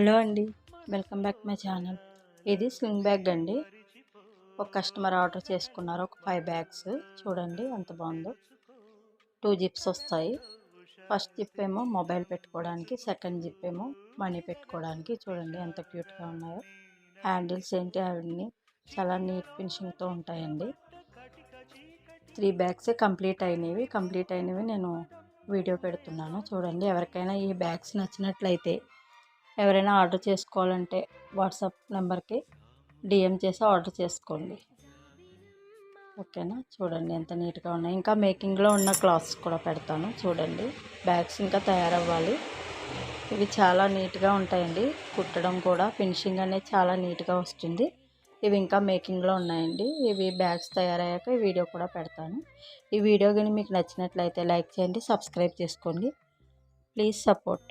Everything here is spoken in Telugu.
హలో అండి, వెల్కమ్ బ్యాక్ మై ఛానల్. ఇది స్లింగ్ బ్యాగ్ అండి. ఒక కస్టమర్ ఆర్డర్ చేసుకున్నారు ఒక 5 బ్యాగ్స్. చూడండి ఎంత బాగుందో. 2 జిప్స్ వస్తాయి. ఫస్ట్ జిప్ ఏమో మొబైల్ పెట్టుకోవడానికి, సెకండ్ జిప్ ఏమో మనీ పెట్టుకోవడానికి. చూడండి ఎంత క్యూట్గా ఉన్నాయో. హ్యాండిల్స్ ఏంటి అవన్నీ చాలా నీట్ ఫినిషింగ్తో ఉంటాయండి. 3 బ్యాగ్సే కంప్లీట్ అయినవి నేను వీడియో పెడుతున్నాను. చూడండి, ఎవరికైనా ఈ బ్యాగ్స్ నచ్చినట్లయితే ఎవరైనా ఆర్డర్ చేసుకోవాలంటే వాట్సాప్ నెంబర్కి డిఎం చేసి ఆర్డర్ చేసుకోండి. ఓకేనా? చూడండి ఎంత నీట్గా ఉన్నాయి. ఇంకా మేకింగ్లో ఉన్న క్లాత్స్ కూడా పెడతాను. చూడండి, బ్యాగ్స్ ఇంకా తయారవ్వాలి. ఇవి చాలా నీట్గా ఉంటాయండి. కుట్టడం కూడా ఫినిషింగ్ అనేది చాలా నీట్గా వస్తుంది. ఇవి ఇంకా మేకింగ్లో ఉన్నాయండి. ఇవి బ్యాగ్స్ తయారయ్యాక ఈ వీడియో కూడా పెడతాను. ఈ వీడియో కానీ మీకు నచ్చినట్లయితే లైక్ చేయండి, సబ్స్క్రైబ్ చేసుకోండి. Please support.